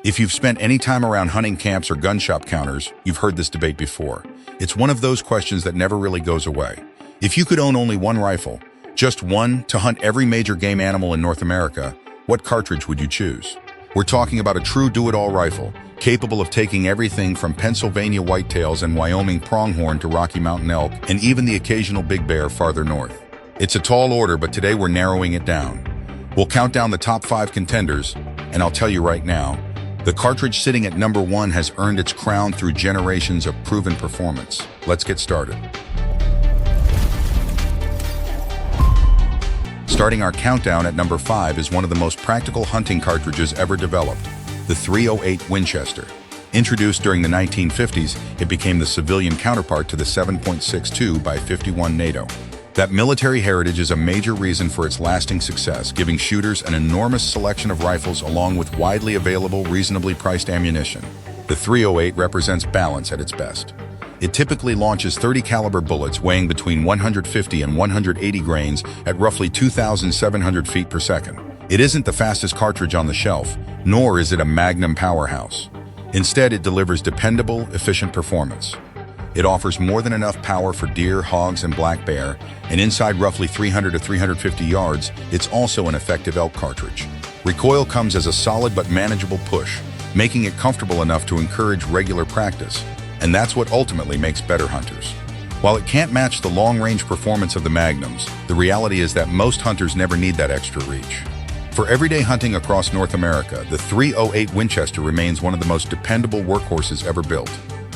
If you've spent any time around hunting camps or gun shop counters, you've heard this debate before. It's one of those questions that never really goes away. If you could own only one rifle, just one, to hunt every major game animal in North America, what cartridge would you choose? We're talking about a true do-it-all rifle, capable of taking everything from Pennsylvania whitetails and Wyoming pronghorn to Rocky Mountain elk, and even the occasional big bear farther north. It's a tall order, but today we're narrowing it down. We'll count down the top 5 contenders, and I'll tell you right now, the cartridge sitting at number 1 has earned its crown through generations of proven performance. Let's get started. Starting our countdown at number 5 is one of the most practical hunting cartridges ever developed, the .308 Winchester. Introduced during the 1950s, it became the civilian counterpart to the 7.62 by 51 NATO. That military heritage is a major reason for its lasting success, giving shooters an enormous selection of rifles along with widely available, reasonably priced ammunition. The .308 represents balance at its best. It typically launches 30 caliber bullets weighing between 150 and 180 grains at roughly 2,700 feet per second. It isn't the fastest cartridge on the shelf, nor is it a Magnum powerhouse. Instead, it delivers dependable, efficient performance. It offers more than enough power for deer, hogs, and black bear, and inside roughly 300 to 350 yards, it's also an effective elk cartridge. Recoil comes as a solid but manageable push, making it comfortable enough to encourage regular practice, and that's what ultimately makes better hunters. While it can't match the long-range performance of the Magnums, the reality is that most hunters never need that extra reach. For everyday hunting across North America, the .308 Winchester remains one of the most dependable workhorses ever built,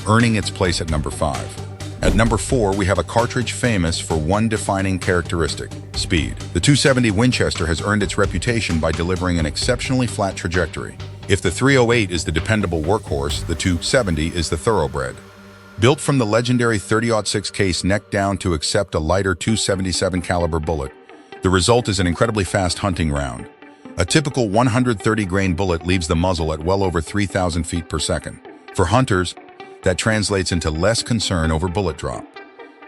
earning its place at number 5. At number 4, we have a cartridge famous for one defining characteristic: speed. The .270 Winchester has earned its reputation by delivering an exceptionally flat trajectory. If the .308 is the dependable workhorse, the .270 is the thoroughbred. Built from the legendary .30-06 case neck down to accept a lighter .277 caliber bullet, the result is an incredibly fast hunting round. A typical 130 grain bullet leaves the muzzle at well over 3,000 feet per second. For hunters, that translates into less concern over bullet drop.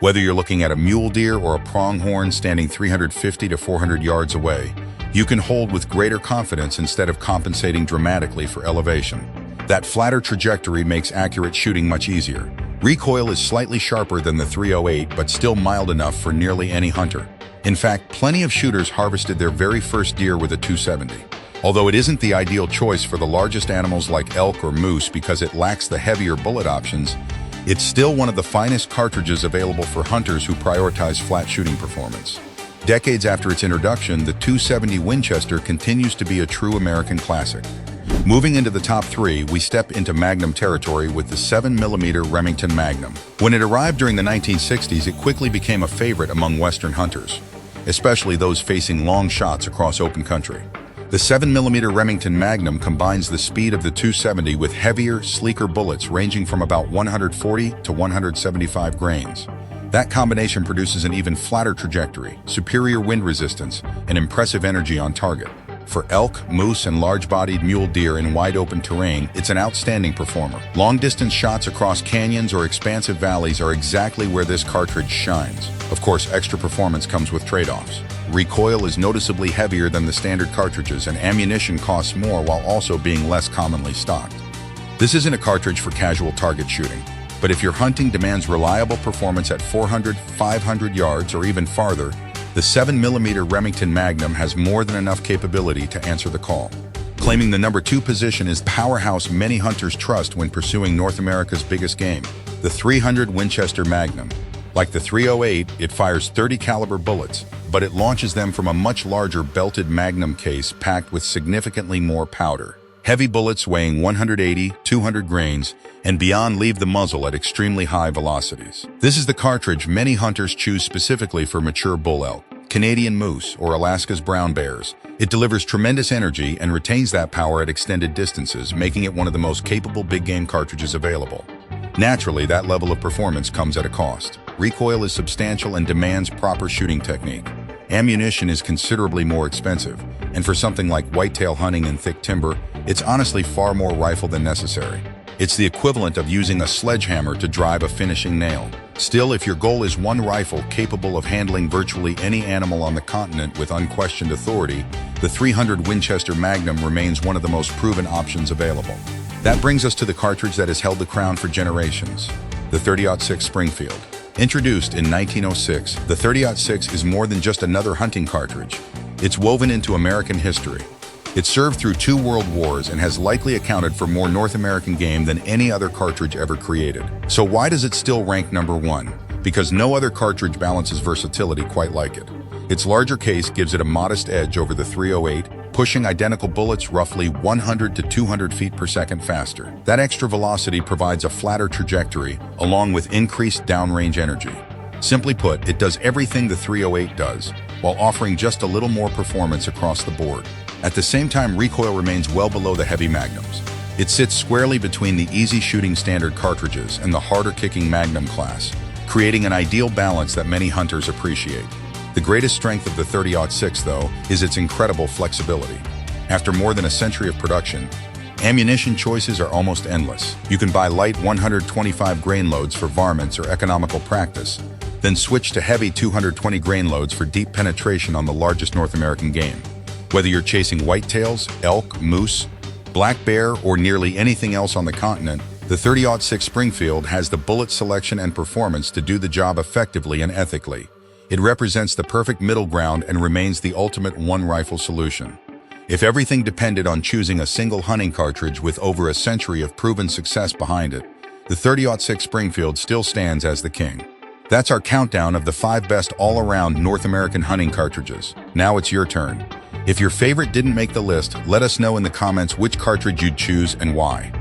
Whether you're looking at a mule deer or a pronghorn standing 350 to 400 yards away, you can hold with greater confidence instead of compensating dramatically for elevation. That flatter trajectory makes accurate shooting much easier. Recoil is slightly sharper than the .308, but still mild enough for nearly any hunter. In fact, plenty of shooters harvested their very first deer with a .270. Although it isn't the ideal choice for the largest animals like elk or moose because it lacks the heavier bullet options, it's still one of the finest cartridges available for hunters who prioritize flat shooting performance. Decades after its introduction, the .270 Winchester continues to be a true American classic. Moving into the top 3, we step into Magnum territory with the 7mm Remington Magnum. When it arrived during the 1960s, it quickly became a favorite among Western hunters, especially those facing long shots across open country. The 7mm Remington Magnum combines the speed of the .270 with heavier, sleeker bullets ranging from about 140 to 175 grains. That combination produces an even flatter trajectory, superior wind resistance, and impressive energy on target. For elk, moose, and large-bodied mule deer in wide-open terrain, it's an outstanding performer. Long-distance shots across canyons or expansive valleys are exactly where this cartridge shines. Of course, extra performance comes with trade-offs. Recoil is noticeably heavier than the standard cartridges, and ammunition costs more while also being less commonly stocked. This isn't a cartridge for casual target shooting, but if your hunting demands reliable performance at 400, 500 yards, or even farther, the 7mm Remington Magnum has more than enough capability to answer the call. Claiming the number 2 position is the powerhouse many hunters trust when pursuing North America's biggest game, the .300 Winchester Magnum. Like the .308, it fires 30 caliber bullets, but it launches them from a much larger belted Magnum case packed with significantly more powder. Heavy bullets weighing 180, 200 grains, and beyond leave the muzzle at extremely high velocities. This is the cartridge many hunters choose specifically for mature bull elk, Canadian moose, or Alaska's brown bears. It delivers tremendous energy and retains that power at extended distances, making it one of the most capable big game cartridges available. Naturally, that level of performance comes at a cost. Recoil is substantial and demands proper shooting technique. Ammunition is considerably more expensive, and for something like whitetail hunting in thick timber, it's honestly far more rifle than necessary. It's the equivalent of using a sledgehammer to drive a finishing nail. Still, if your goal is one rifle capable of handling virtually any animal on the continent with unquestioned authority, the .300 Winchester Magnum remains one of the most proven options available. That brings us to the cartridge that has held the crown for generations, the .30-06 Springfield. Introduced in 1906, the .30-06 is more than just another hunting cartridge. It's woven into American history. It served through 2 world wars and has likely accounted for more North American game than any other cartridge ever created. So why does it still rank number 1? Because no other cartridge balances versatility quite like it. Its larger case gives it a modest edge over the .308, pushing identical bullets roughly 100 to 200 feet per second faster. That extra velocity provides a flatter trajectory, along with increased downrange energy. Simply put, it does everything the .308 does, while offering just a little more performance across the board. At the same time, recoil remains well below the heavy Magnums. It sits squarely between the easy-shooting standard cartridges and the harder-kicking Magnum class, creating an ideal balance that many hunters appreciate. The greatest strength of the .30-06, though, is its incredible flexibility. After more than a century of production, ammunition choices are almost endless. You can buy light 125 grain loads for varmints or economical practice, then switch to heavy 220 grain loads for deep penetration on the largest North American game. Whether you're chasing whitetails, elk, moose, black bear, or nearly anything else on the continent, the .30-06 Springfield has the bullet selection and performance to do the job effectively and ethically. It represents the perfect middle ground and remains the ultimate one-rifle solution. If everything depended on choosing a single hunting cartridge with over a century of proven success behind it, the .30-06 Springfield still stands as the king. That's our countdown of the 5 best all-around North American hunting cartridges. Now it's your turn. If your favorite didn't make the list, let us know in the comments which cartridge you'd choose and why.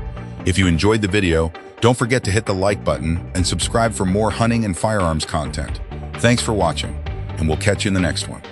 If you enjoyed the video, don't forget to hit the like button and subscribe for more hunting and firearms content. Thanks for watching, and we'll catch you in the next one.